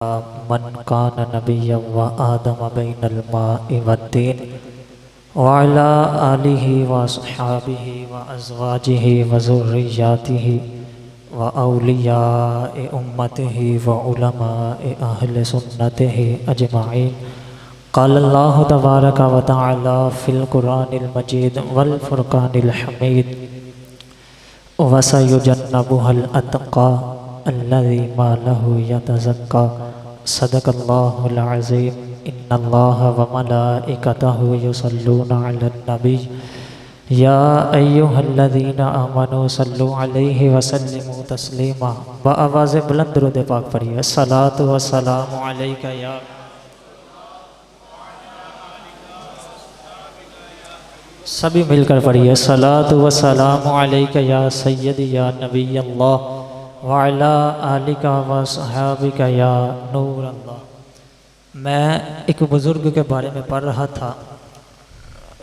मन कान नबिय्यन व आदम बैनल माइ वद्दीन व अला आलिहि व अस्हाबिहि व अज़वाजिहि व ज़ुर्रिय्यातिहि व औलियाए उम्मतिहि व उलमाए अहले सुन्नतिहि अजमाइन। क़ाल अल्लाहु तबारक व तआला फ़िल क़ुरानिल मजीद वल फ़ुरक़ानिल हमीद व सयुजन्नबुहुल अत्क़ा अल्लज़ी मा लहु यतज़क्का। सदक़ल्लाहुल अज़ीम। इन्नल्लाहा व मलाइकतहु युसल्लूना अलन नबी या अय्युहल्लज़ीना आमनू सल्लु अलैहि व सल्लिमू तस्लीमा। आवाज़ बुलंद दुरूद पाक पढ़िए। सलातु व सलामु अलैका या सभी मिलकर पढ़िए। सलातु व सलामु अलैका या सय्यदी या नबी अल्लाह व अला आलिका व सहाबिका या नूर अल्लाह। मैं एक बुज़ुर्ग के बारे में पढ़ रहा था।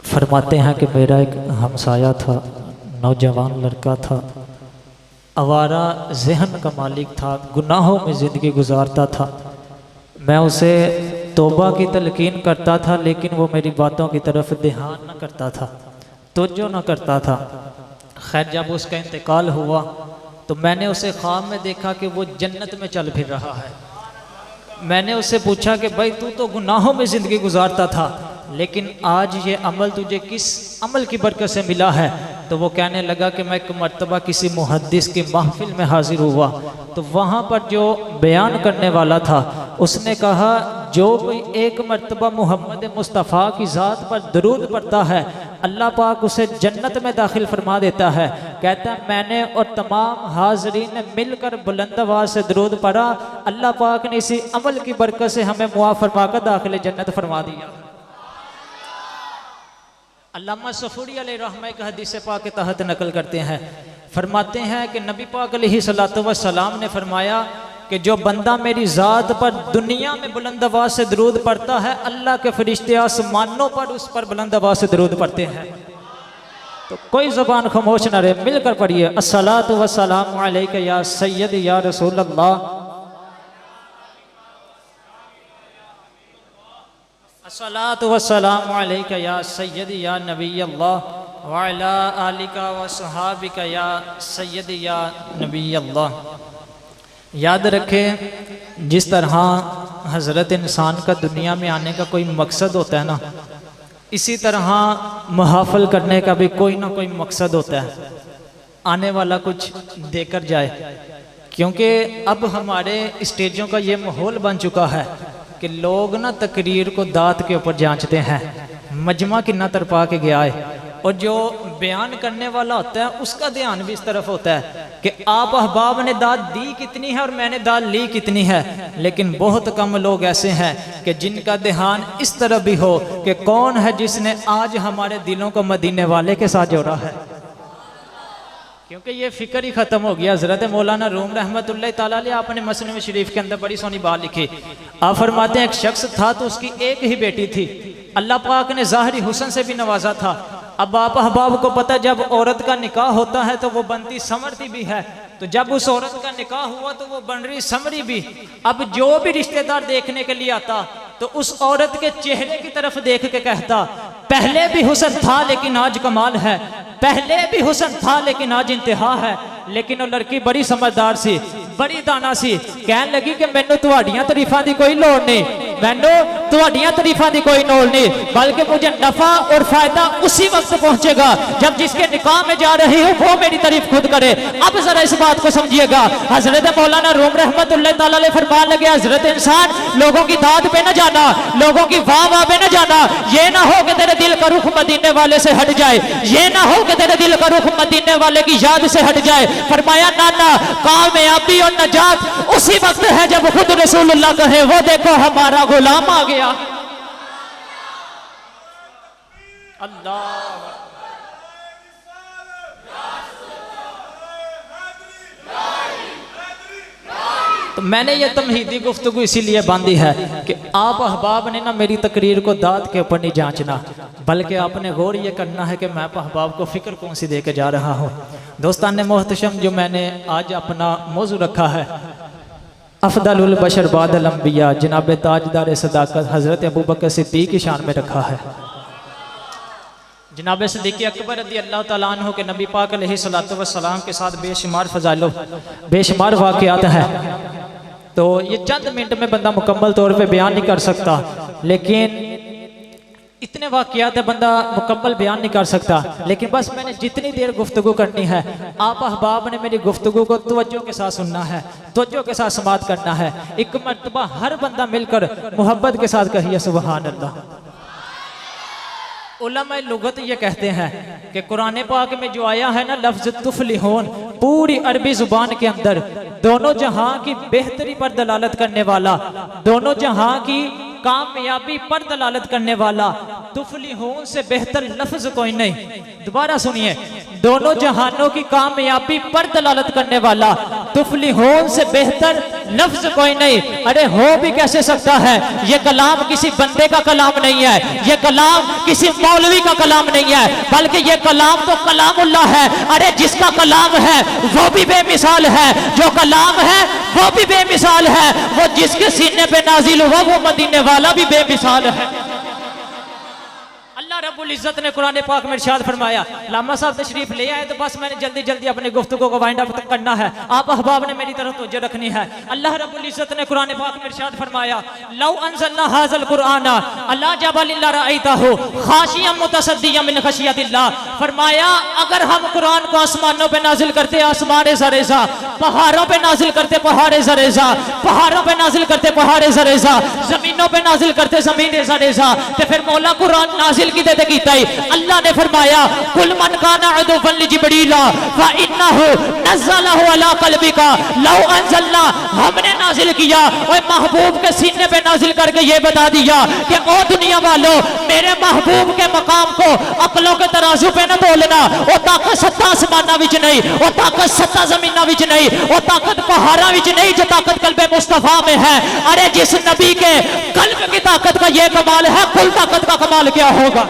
फरमाते हैं कि मेरा एक हमसाया था, नौजवान लड़का था, आवारा जहन का मालिक था, गुनाहों में ज़िंदगी गुजारता था। मैं उसे तौबा की तलकीन करता था, लेकिन वो मेरी बातों की तरफ ध्यान न करता था, तवज्जो न करता था। खैर, जब उसका इंतकाल हुआ तो मैंने उसे ख्वाब में देखा कि वो जन्नत में चल फिर रहा है। मैंने उससे पूछा कि भाई, तू तो गुनाहों में ज़िंदगी गुजारता था, लेकिन आज ये अमल तुझे किस अमल की बरकत से मिला है? तो वो कहने लगा कि मैं एक मर्तबा किसी मुहद्दिस की महफिल में हाजिर हुआ, तो वहाँ पर जो बयान करने वाला था उसने कहा, जो कोई एक मर्तबा मोहम्मद मुस्तफ़ा की ज़ात पर दरूद पढ़ता है, अल्लाह पाक उसे जन्नत में दाखिल फरमा देता है। कहता है, मैंने और तमाम हाजरीन ने मिलकर बुलंद आवाज़ से दरूद पढ़ा, अल्लाह पाक ने इसी अमल की बरकत से हमें मुआफ़ फरमा कर दाखिल जन्नत फरमा दिया। अल्लामा सफूरी अलैहि रहमह का हदीस पाक के तहत नकल करते हैं, फरमाते हैं कि नबी पाक अलैहिस्सलातु वस्सलाम ने फरमाया कि जो बंदा मेरी ज़ात पर दुनिया में बुलंद आवाज़ से दरूद पढ़ता है, अल्लाह के फरिश्ते आसमानों पर उस पर बुलंद आवाज़ से दरूद पढ़ते हैं। तो कोई ज़बान खामोश न रहे, मिलकर पढ़िए। अस्सलातु वस्सलामु अलैका या सय्यदी या रसूल अल्लाह। अस्सलातु वस्सलामु अलैका या सय्यदी या नबी अल्लाह व अला आलिका व सहाबिका या सय्यदी या नबी अल्लाह। याद रखें, जिस तरह हज़रत इंसान का दुनिया में आने का कोई मकसद होता है ना, इसी तरह महाफल करने का भी कोई ना कोई मकसद होता है, आने वाला कुछ देकर जाए। क्योंकि अब हमारे स्टेजों का ये माहौल बन चुका है कि लोग ना तकरीर को दांत के ऊपर जांचते हैं, मजमा कितना तरपा के गया है, और जो बयान करने वाला होता है उसका ध्यान भी इस तरफ होता है कि आप अहबाब ने दाद दी कितनी है और मैंने दाद ली कितनी है। लेकिन बहुत कम लोग ऐसे हैं कि जिनका ध्यान इस तरफ भी हो कि कौन है जिसने आज हमारे दिलों को मदीने वाले के साथ जोड़ा है। क्योंकि ये फिक्र ही ख़त्म हो गया। हज़रत मौलाना रूम रहमतुल्लाह ताला अलैह आपने मसनवी शरीफ के अंदर बड़ी सोनी बात लिखी। आप फरमाते हैं, एक शख्स था तो उसकी एक ही बेटी थी, अल्लाह पाक ने ज़ाहिरी हुस्न से भी नवाजा था। अब आप अहबाब को पता, जब औरत का निकाह होता है तो वो बनती संवरती भी है, तो जब उस औरत का निकाह हुआ तो वो बन रही संवरी भी। अब जो भी रिश्तेदार देखने के लिए आता तो उस औरत के चेहरे की तरफ देख के कहता, पहले भी हुस्न था लेकिन आज कमाल है, पहले भी हुस्न था लेकिन आज इंतहा है। लेकिन वो लड़की बड़ी समझदार सी, बड़ी दाना सी, कहने लगी कि मैनू तुहाड़ियां तरीफां दी कोई लोड़ नहीं, मैनू तुहाड़ियां तरीफां दी कोई लोड़ नहीं, बल्कि मुझे नफा और फायदा उसी वक्त पहुंचेगा जब जिसके निकाह में जा रही हूँ वो मेरी तारीफ खुद करे। अब जरा इस बात को समझिएगा। हजरत मौलाना रूम रहमतुल्लाह ताला अलैह फरमान लगे, हजरत इंसान लोगों की दाद पे न जाना, लोगों की वाह वाह पे न जाना। ये ना हो कि तेरे दिल का रुख मदीने वाले से हट जाए, ये ना हो कि तेरे दिल का रुख मदीने वाले की याद से हट जाए। फरमाया, नाना कामयाबी और नजात उसी वक्त है जब खुद रसूलुल्लाह कहे, वो देखो हमारा गुलाम आ गया। अल्लाह। तो मैंने ये तमहीदी गुफ्तगू इसीलिए बांधी है कि आप अहबाब ने ना मेरी तकरीर को दांत के ऊपर नहीं जांचना, बल्कि आपने गौर ये करना है कि मैं अहबाब को फ़िक्र कौन सी दे के जा रहा हूँ। दोस्तान मोहतशम, जो मैंने आज अपना मौजू रखा है, अफदलुल बशर बादल अंबिया जनाब ताजदार सदाकत हज़रत अबू बकर सिद्दीक़ की शान में रखा है। जनाब सिद्दीक़ अकबर रज़ी अल्लाह तआला अन्हु के नबी पाक अलैहिस्सलातु वस्सलाम के साथ बेशुमार फ़ज़ाइल बेशुमार वाक़यात हैं। तो ये चंद मिनट में बंदा मुकम्मल तौर पे बयान नहीं कर सकता, लेकिन इतने वाक़यात है बंदा मुकम्मल बयान नहीं कर सकता। लेकिन बस मैंने जितनी देर गुफ्तगू करनी है, आप अहबाब ने मेरी गुफ्तगू को तवज्जो के साथ सुनना है, तवज्जो के साथ समात करना है। एक मरतबा हर बंदा मिलकर मोहब्बत के साथ कहिए सुबहान अल्लाह। उलमा लुगत ये कहते हैं कि कुरान पाक में जो आया है ना लफ्ज़ तुफलिहून, पूरी अरबी जुबान के अंदर दोनों जहां की बेहतरी पर दलालत करने वाला, दोनों जहां की कामयाबी पर दलालत करने वाला, तुफलिहून से बेहतर लफ्ज़ कोई नहीं। दोबारा सुनिए, दोनों जहानों की कामयाबी पर दलालत करने वाला, तुफलिहून से बेहतर लफ्ज़ कोई नहीं। अरे हो भी कैसे सकता है? ये कलाम किसी बंदे का कलाम नहीं है, ये कलाम किसी मौलवी का कलाम नहीं है, बल्कि ये कलाम तो कलामुल्लाह है। अरे जिसका कलाम है वो भी बेमिसाल है, जो कलाम है वो भी बेमिसाल है, वो जिसके सीने पे नाजिल हुआ वो मदीने वाला भी बेमिसाल है। अल्लाह रब्बुल इज़्ज़त ने कुरान पाक में इरशाद फरमाया, लामा साहब तशरीफ ले आए तो बस मैंने जल्दी जल्दी अपनी गुफ्तगू को वाइंड अप करना है, आप अहबाब ने मेरी तरफ तवज्जो रखनी है। अल्लाह रब्बुल इज़्ज़त ने कुरान पाक में इरशाद फरमाया, लौ अंज़लना हाज़ल कुरआन अला जबलिन लरअयतहु खाशियम मुतसद्दियम मिन खशियतिल्लाह। फरमाया अगर हम कुरान को आसमानों पे नाजिल करते आसमान ज़रेज़ा, पहाड़ों पे नाजिल करते पहाड़ ज़रेज़ा, पहाड़ों पे नाजिल करते पहाड़ ज़रेज़ा, जमीनों पे नाजिल करते ज़मीन ज़रेज़ा, तो फिर मौला कुरान नाजिल की दे कीता ही। अल्लाह ने फरमाया कुल मन काना अदुवन लिजिब्रीला फ इन्नहु नज़्ज़लहु अला क़ल्बिका लौ अंज़लना, हमने नाजिल किया और महबूब के सीने पे नाजिल करके ये बता दिया कि ओ दुनिया वालों, मेरे महबूब के मकाम को अक्लों के तराजू पे न तोलना। वो ताकत सत्ता आसमाना विच नहीं, वो ताकत सत्ता जमीना विच नहीं, वो ताकत पहाड़ा विच नहीं, जो ताकत कल्बे मुस्तफा में है। अरे जिस नबी के कल्ब की ताकत का ये कमाल है, कुल ताकत का कमाल क्या होगा।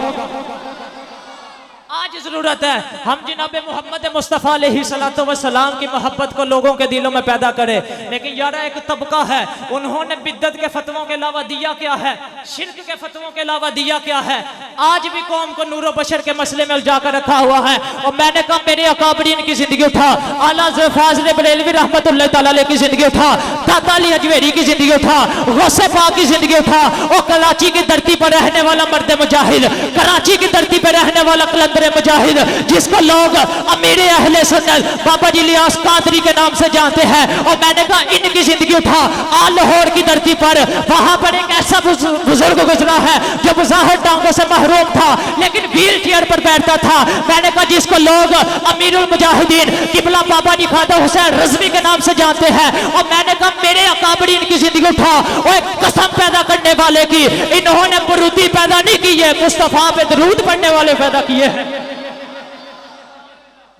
आज जरूरत है हम जनाबे मोहम्मद मुस्तफ़ा अलैहिस्सलातु वस्सलाम की मोहब्बत को लोगों के दिलों में पैदा करें। लेकिन यार एक तबका है, उन्होंने बिद्दत के फतवों के अलावा दिया क्या है, शिर्क के फतवों के अलावा दिया क्या है। आज भी कौम को नूर बशर के मसले में उलझा कर रखा हुआ है। और मैंने कहा मेरे अकाबरीन की जिंदगी उठा, आला ज़फ़ाज़िल बरेलवी रहमतुल्लाह तआला अलैह की जिंदगी उठा, दाता अली अजमेरी की जिंदगी उठा, गौसे पाक की जिंदगी उठा, और कराची की धरती पर रहने वाला मर्द मुजाहिद, कराची की धरती पर रहने वाला कलंदर मुजाहिद, जिसको लोग अमीर अहले सुन्नत बाबा जी इलियास कादरी के नाम से जानते हैं। और मैंने कहा इनकी जिंदगी उठा, लाहौर की धरती पर वहां पर एक ऐसा बुजुर्ग गुजरा है जो मुजाहिर टांगों से महरूम था, लेकिन व्हील चेयर पर बैठता था। मैंने कहा जिसको लोग अमीरुल मुजाहिदीन किबला बाबा जी खादा हुसैन रज़वी के नाम से जानते हैं। और मैंने कहा मेरे अकाबरीन की जिंदगी उठा, और एक कसम पैदा करने वाले की, इन्होंने बरूदी पैदा नहीं की है, मुस्तफा पे दरूद पढ़ने वाले पैदा किए हैं।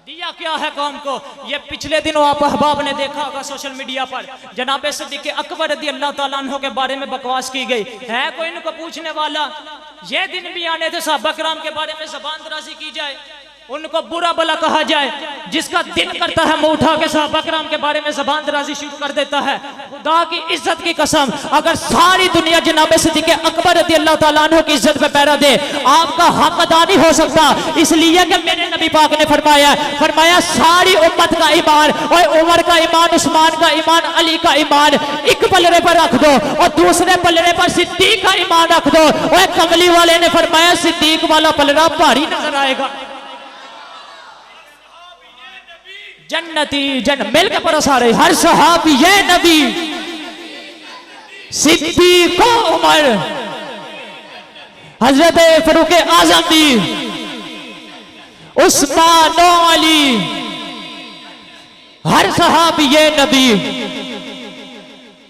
दिया क्या है कौम को। ये पिछले दिनों आप अहबाब ने देखा होगा सोशल मीडिया पर जनाब सिद्दीक़ अकबर रज़ी अल्लाह तआला अन्हु के बारे में बकवास की गई है। कोई इनको पूछने वाला? ये दिन भी आने थे सहाबा किराम के बारे में ज़बान दराज़ी की जाए, उनको बुरा भला कहा जाए। जिसका दिल करता है मुंह उठा के सहाबा किराम के बारे में ज़बान दराज़ी शुरू कर देता है। खुदा की इज्जत की कसम, अगर सारी दुनिया जनाब सिद्दीक़ अकबर रज़ी अल्लाह तआला अन्हु की इज्जत पे पैरा दे, आपका हक अदा नहीं हो सकता। इसलिए कि मेरे नबी पाक ने फरमाया सारी उम्मत का ईमान, और उमर का ईमान, उस्मान का ईमान, अली का ईमान एक पलड़े पर रख दो, और दूसरे पलड़े पर सिद्दीक का ईमान रख दो। और कमली वाले ने फरमाया सिद्दीक वाला पलड़ा भारी नजर आएगा। जन्नती जन मिल के परोस आ रहे, हर सहाबी ये नबी, सिद्दीक उमर, हजरत फरूक आजम भी, उस्मान अली, हर सहाबी ये नबी।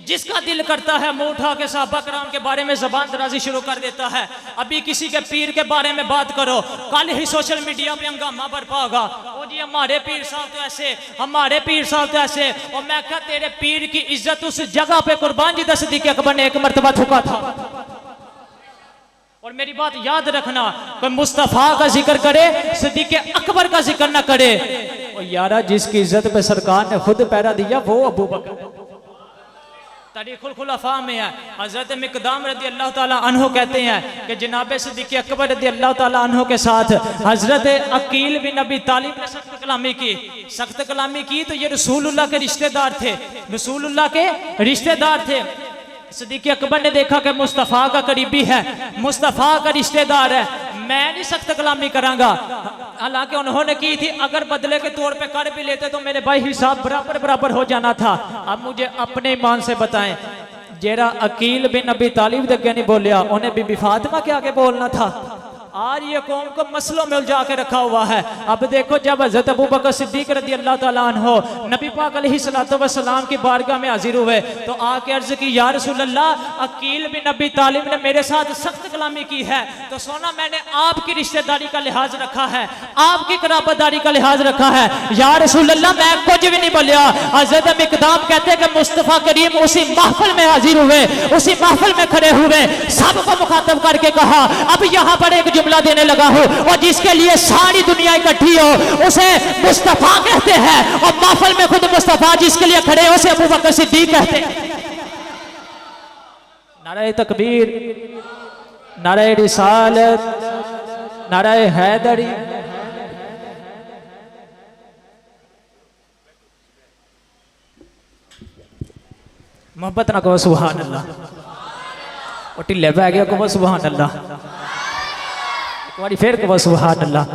जिसका दिल करता है मुंह उठा के सहाबा किराम के बारे में ज़बान दराज़ी शुरू कर देता है। अभी किसी के पीर के बारे में बात करो, कल ही सोशल मीडिया पे हंगामा बरपा होगा, ओ जी हमारे पीर साहब तो ऐसे, हमारे पीर साहब तो ऐसे। और मैं क्या तेरे पीर की इज्जत उस जगह पे कुर्बान जी सिद्दीक़ अकबर ने एक मरतबा थूका था। और मेरी बात याद रखना, कोई मुस्तफ़ा का जिक्र करे, सिद्दीक़ अकबर का जिक्र ना करे। और यारा जिसकी इज्जत पे सरकार ने खुद पैरा दिया वो अबू बकर। तारीखुल खुलफा में है, हजरत मिकदाम रदी अल्लाह ताला अन्हो कहते हैं कि जनाब सिद्दीक़ अकबर रदी अल्लाह ताला अन्हो के साथ हजरत अकील बिन अबी तालिब ने सख्त कलामी की। सख्त कलामी की तो ये रसूलुल्लाह के रिश्तेदार थे, रसूलुल्लाह के रिश्तेदार थे। सिद्दीक़ अकबर ने देखा कि मुस्तफ़ा का करीबी है, मुस्तफ़ा का रिश्तेदार है, मैं नहीं सख्त कलामी करांगा। हालांकि उन्होंने की थी, अगर बदले के तौर पे कर भी लेते तो मेरे भाई हिसाब बराबर बराबर हो जाना था। अब मुझे अपने ईमान से बताएं, जेरा अकील बिन अबी तालिब दे अगे नहीं बोलिया, उन्हें बीबी फातिमा के आगे बोलना था। आज ये कौम को मसलों में उलझा के रखा हुआ है। अब देखो, जब हज़रत अबू बकर सिद्दीक़ रज़ी अल्लाह ताला अन्हो नबी पाक अलैहिस्सलातु वस्सलाम की बारगाह में हाजिर हुए तो आके अर्ज की, या रसूल अल्लाह, अकील बिन अबी तालिब ने मेरे साथ सख्त कलामी की है, तो सोना मैंने आपकी रिश्तेदारी का लिहाज रखा है, आपकी कराबतदारी का लिहाज रखा है। या रसूल अल्लाह, मैं कुछ भी नहीं बोलिया। हज़रत मिकदाम कहते हैं कि मुस्तफ़ा करीम उसी महफिल में हाजिर हुए, उसी महफिल में खड़े हुए, सबको मुखातब करके कहा, अब यहाँ पर एक जुमला देने लगा हूं और जिसके लिए सारी दुनिया इकट्ठी हो उसे मुस्तफा कहते हैं, और महफिल में खुद मुस्तफा जिसके लिए खड़े हो उसे अबू बकर सिद्दीक कहते हैं। नारे तकबीर, नारे रिसालत, नारे हैदरी। मोहब्बत ना कहो सुभान अल्लाह, और ढिले पै गया कहो सुभान अल्लाह, फिर कहो सुभान अल्लाह।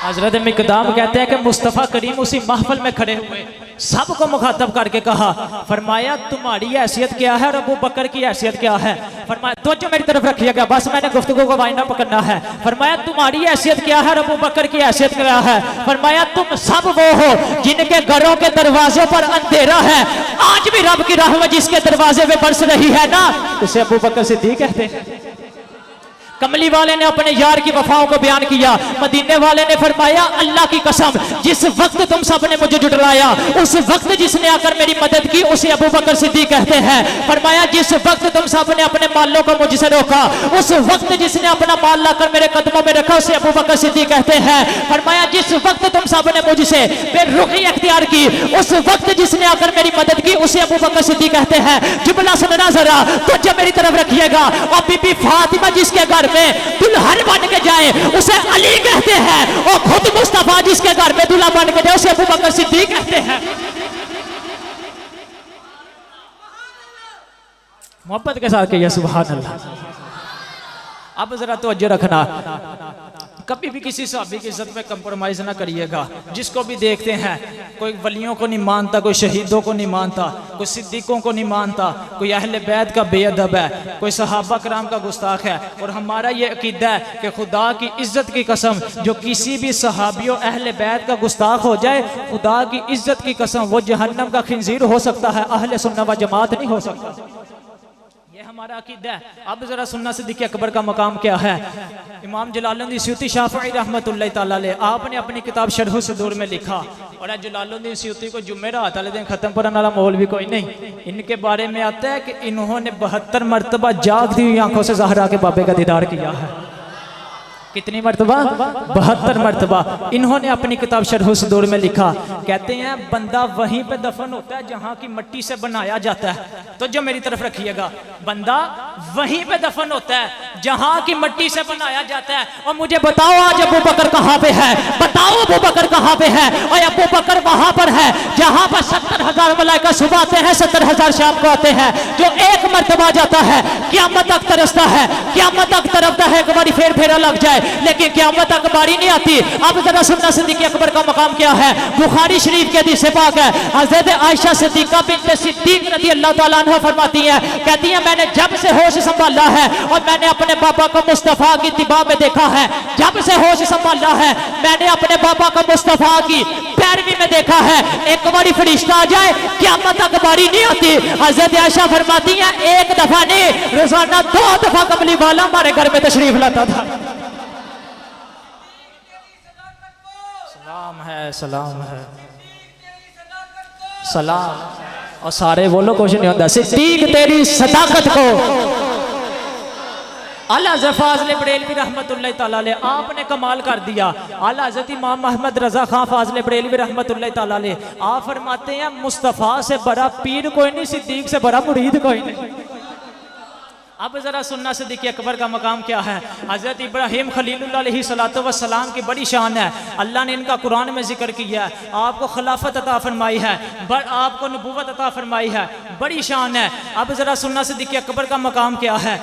हजरत मिकदाम कहते हैं कि मुस्तफ़ा करीम उसी महफिल में खड़े हुए, सबको मुखातब करके कहा, फरमाया तुम्हारी हैसियत क्या है और अबू बकर की हैसियत क्या है। फरमाया तो जो मेरी तरफ रखिएगा, बस मैंने गुफ्तगू को वाइंड अप करना है। फरमाया तुम्हारी हैसियत क्या है और अबू बकर की हैसियत क्या है। फरमाया तुम सब वो हो जिनके घरों के दरवाजों पर अंधेरा है, आज भी रब की रहमत जिसके दरवाजे पे बरस रही है ना, उसे अबू बकर सिद्दीक कहते हैं। कमली वाले ने अपने यार की वफाओं को बयान किया, मदीने वाले ने फरमाया अल्लाह की कसम, जिस वक्त तुम सब ने मुझे जुटलाया, उस वक्त जिसने आकर मेरी मदद की उसे अबू बकर सिद्दीक कहते हैं। फरमाया जिस वक्त तुम सब ने अपने मालों को मुझसे रोका, उस वक्त जिसने अपना माल लाकर मेरे कदमों में रखा उसे अबू बकर सिद्दीक कहते हैं। फरमाया जिस वक्त तुम सब ने मुझसे बेरुखी अख्तियार की, उस वक्त जिसने आकर मेरी मदद की उसे अबू बकर सिद्दीक कहते हैं। जुमला सुनना जरा, तो जब मेरी तरफ रखिएगा, और बीबी फातिमा जिसके घर में दुल्हन बन के जाए उसे अली कहते हैं, और खुद मुस्तफा जिसके घर में दूल्हा बन के जाए उसे अबू बकर सिद्दीक कहते हैं। मोहब्बत के साथ कहिए सुभान अल्लाह। अब जरा तवज्जो रखना, कभी भी किसी सहाबी की इज्जत में कंप्रोमाइज ना करिएगा। जिसको भी देखते हैं, कोई वलियों को नहीं मानता, कोई शहीदों को नहीं मानता, कोई सिद्दीकों को नहीं मानता, कोई अहले बैत का बेअदब है, कोई सहाबा कराम का गुस्ताख है। और हमारा ये अकीदा है कि खुदा की इज्जत की कसम, जो किसी भी सहाबियों अहले बैत का गुस्ताख हो जाए, खुदा की इज्जत की कसम वो जहन्नम का खिंजीर हो सकता है, अहले सुन्नत व जमात नहीं हो सकता। ये हमारा अकीदा है। अब जरा सुन्ना सिद्दीक़ अकबर का मकाम क्या है। इमाम जलालुद्दीन सयूती शाफ़िई रहमतुल्लाह तआला अलैह, आपने अपनी किताब शरह सुदूर में लिखा, और जलालुद्दीन सयूती को जुमेरात वाले दिन खत्म करने वाला मौल भी कोई नहीं। इनके बारे में आता है कि इन्होंने 72 मरतबा जागती हुई आंखों से ज़हरा के बाबे का दीदार किया है। कितनी मरतबा? 72 मरतबा। इन्होंने अपनी किताब शरह सुदूर में लिखा, कहते हैं बंदा वहीं पे दफन होता है जहां की मिट्टी से बनाया जाता है। तो जो मेरी तरफ रखिएगा, बंदा वहीं पे दफन होता है जहां की मिट्टी से बनाया जाता है। और मुझे बताओ आज अबू बकर कहां पे है, बताओ अबू बकर कहां पे है। और अबू बकर वहां पर है जहां पर 70,000 मलाइका सुबह आते हैं, 70,000 शाम को आते हैं। जो एक मरतबा जाता है क़यामत तक तरसता है, क़यामत तक तरफता है, एक बारी फेर फेरा लग जाए, लेकिन क़यामत तक बारी नहीं आती। अब जरा सुनना सिद्दीक़ अकबर का मकाम क्या है। बुखारी शरीफ के हदीस पाक है, हज़रत आयशा सिद्दीक़ा बिन्त सिद्दीक़ रज़ी अल्लाह ताला अन्हा फरमाती हैं, कहती हैं मैंने जब से होश संभाला है और मैंने अपने बाबा को मुस्तफ़ा की इत्तिबा में देखा है, जब से होश संभाला है मैंने अपने बाबा को मुस्तफ़ा की पैरवी में देखा है। एक बारी फरिश्ता आ जाए क़यामत तक बारी नहीं आती। हज़रत आयशा फरमाती हैं एक दफा नहीं, रोजाना 2 दफा कमली वाला हमारे घर में तशरीफ लाता था। सलाम है, सलाम है, सलाम। और सारे बोलो कुछ नहीं होता। सिद्दीक तेरी सदाकत को आला हज़रत फाज़िल बरेलवी रहमतुल्लाह तआला अलैह आपने कमाल कर दिया। आला हज़रत इमाम मोहम्मद रज़ा खान फाज़िल बरेलवी रहमतुल्लाह तआला अलैह आप फरमाते हैं मुस्तफ़ा से बड़ा पीर कोई नहीं, सिद्दीक से बड़ा मुरीद कोई नहीं। अब ज़रा सुनना सिद्दीक़ अकबर का मकाम क्या है। हज़रत इब्राहीम खलीलुल्लाह अलैहिस्सलातु वस्सलाम की बड़ी शान है, अल्लाह ने इनका कुरान में जिक्र किया है। आपको खिलाफत अता फरमाई है, आपको नबूवत अता फरमाई है, बड़ी शान है। अब ज़रा सुनना सिद्दीक़ अकबर का मकाम क्या है।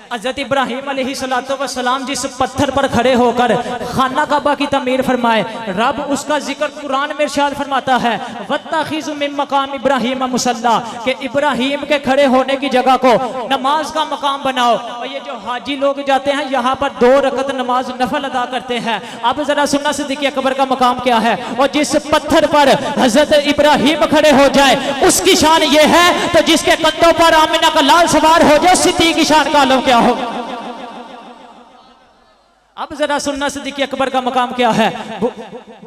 हज़रत इब्राहीम अलैहिस्सलातु वस्सलाम जिस पत्थर पर खड़े होकर खाना काबा की तमीर फरमाए, रब उसका जिक्र कुरान में इरशाद फरमाता है वत्तखिज़ु मिन मकाम इब्राहीम मुसल्ला, कि इब्राहीम के खड़े होने की जगह को नमाज का मकाम बनाओ। और ये जो हाजी लोग जाते हैं यहाँ पर 2 रकत नमाज नफल अदा करते हैं। अब जरा सुनना सिद्दीक़ अकबर का मकाम क्या है। और जिस पत्थर पर हज़रत इब्राहीम खड़े हो जाए उसकी शान ये है, तो जिसके कंधों पर आमिना का लाल सवार हो जाए सिद्दीक़ की शान का आलम क्या हो। अब जरा सुनना सिद्दीक़ अकबर का मकाम क्या है।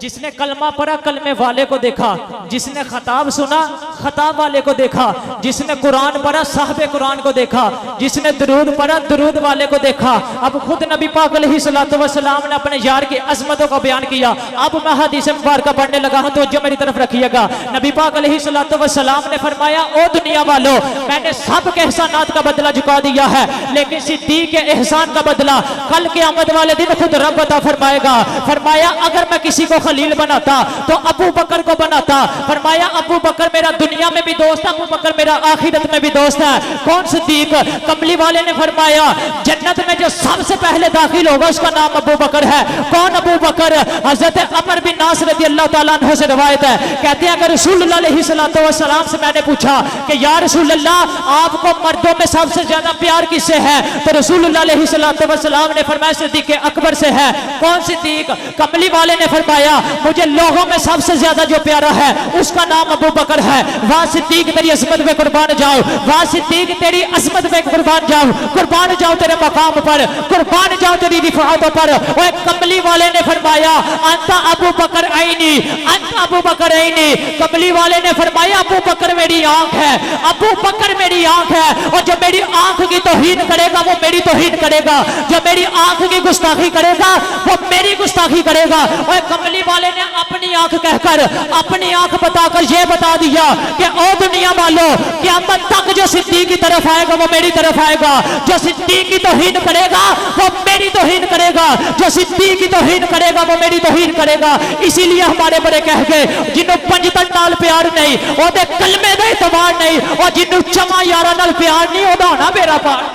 जिसने कलमा पढ़ा कलमे वाले को देखा, जिसने खताब सुना खताब वाले को देखा, जिसने कुरान पढ़ा साहबे कुरान को देखा, जिसने दरूद पढ़ा दरूद वाले को देखा। अब खुद नबी पाक अलैहिस्सलातु वस्सलाम ने अपने यार की अजमतों का बयान किया। अब मैं हदीस मुबारक पढ़ने लगा हूं, तो जो मेरी तरफ रखिएगा। नबी पाक अलैहिस्सलातु वस्सलाम ने फरमाया, ओ दुनिया वालों, मैंने सब के एहसानात का बदला चुका दिया है, लेकिन सिद्दीक़ के एहसान का बदला कल क़यामत वाले दिन खुद रब अता फरमाएगा। फरमाया अगर मैं किसी को खलील बनाता तो अबू बकर को बनाता। फरमाया अबू बकर मेरा दुनिया में भी दोस्त है, अबू बकर मेरा आखिरत में भी दोस्त है। कौन सिद्दीक़? कमली वाले ने फरमाया जन्नत में जो सबसे पहले दाखिल होगा उसका नाम अबू बकर है। कौन अबू बकर? हज़रत अमर बिन नास रज़ी अल्लाह तआला अन्हु से रवायत है, कहते हैं अगर रसूलुल्लाह अलैहिस्सलातु वस्सलाम से मैंने पूछा कि या रसूलल्लाह आपको मर्दों में सबसे ज्यादा प्यार किससे है, तो रसूलुल्लाह अलैहिस्सलातु वस्सलाम ने फरमाया सिद्दीक़ अकबर से है। कौन सिद्दीक़? कमली वाले ने फरमाया मुझे लोगों में सबसे ज्यादा जो प्यारा है उसका नाम अबू बकर है। वाह सिद्दीक़ तेरी अज़मत में कुर्बान जाओ, वाह सिद्दीक़ तेरी अज़मत में कुर्बान जाओ, कुर्बान जाओ तेरे मकाम पर, कुर्बान जाओ तेरी रिफ़ाअतों पर। और कमली वाले ने फरमाया अंता अबू बकर आईनी, अंता अबू बकर आईनी। कमली वाले ने फरमाया अबू बकर मेरी आंख है, अबू बकर मेरी आंख है। और जो मेरी आंख की तौहीन करेगा वो मेरी तौहीन करेगा, जो मेरी आंख की गुस्ताखी करेगा वो मेरी गुस्ताखी करेगा। और कमली वाले ने अपनी आंख कहकर अपनी आंख बताकर यह बता दिया कि ओ दुनिया वालों, क़यामत तक जो सिद्दीक़ की तरफ आएगा वो मेरी तरफ आएगा, जो सिद्दीक़ की तौहीन करेगा वो मेरी तौहीन करेगा, जो सिद्दीक़ की तौहीन करेगा वो मेरी तौहीन करेगा। इसीलिए हमारे बड़े कह गए जिन्हों पंजतन नाल प्यार नहीं ओदे कलमे दा इतबार नहीं, और जिन्हों चमा यारा नाल प्यार नहीं ओदा होना मेरा पार।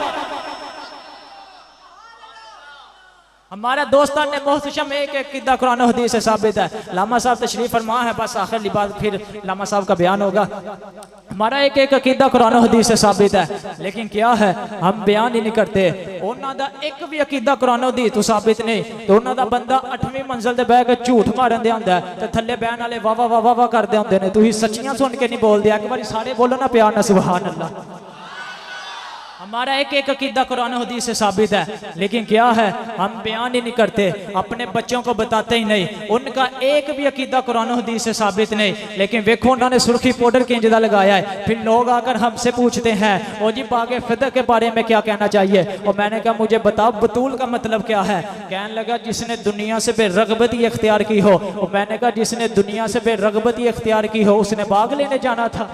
हमारा दोस्तान ने मोहतशम एक किद्दा कुरान और हदीस से साबित है। लामा साहब तशरीफ फरमा है, बस आखिरी बात फिर लामा साहब का बयान होगा। हमारा एक अकीदा कुरान और हदीस से साबित है, लेकिन क्या है हम बयान ही नहीं करते। उन्हों का एक भी अकीदा कुरान और हदीस तो साबित नहीं, तो उन्हों का बंदा 8वीं मंजिल से बह के झूठ मारन दे आंदा है, तो थल्ले बहन वाले वाह वाह वाह वाह करते होंगे ने। तुसीं सच्चियां सुन के नहीं बोलते, एक बार सारे बोलो ना प्यार ना सुभान अल्लाह। हमारा एक अकीदा कुरान हदीस से साबित है, लेकिन क्या है हम बयान ही नहीं करते, अपने बच्चों को बताते ही नहीं। उनका एक भी अकीदा कुरान हदीस से साबित नहीं, लेकिन देखो उन्होंने सुर्खी पाउडर की इंजदा लगाया है। फिर लोग आकर हमसे पूछते हैं ओ जी बागे फिदा के बारे में क्या कहना चाहिए। और मैंने कहा मुझे बताओ बतूल का मतलब क्या है। कहने लगा जिसने दुनिया से बेरगबती इख्तियार की हो। और मैंने कहा जिसने दुनिया से बेरगबती इख्तियार की हो उसने बाग लेने जाना था।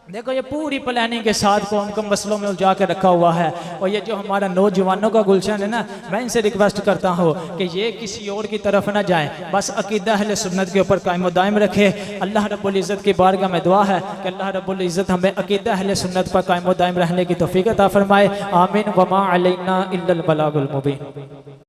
देखो ये पूरी प्लानिंग के साथ कौम को मसलों में उलझा के रखा हुआ है। और ये जो हमारा नौजवानों का गुलशन है ना, मैं इनसे रिक्वेस्ट करता हूँ कि ये किसी और की तरफ ना जाए, बस अकीदा अहले सुन्नत के ऊपर कायम दायम रखे। अल्लाह रब्बुल इज़्ज़त की बारगाह में दुआ है कि अल्लाह रब्बुल इज़्ज़त हमें अकीदा अहले सुन्नत पर कायम दायम रहने की तौफीक अता फरमाए। आमीन। वमा अलैना इल्लल बलागुल मुबीन।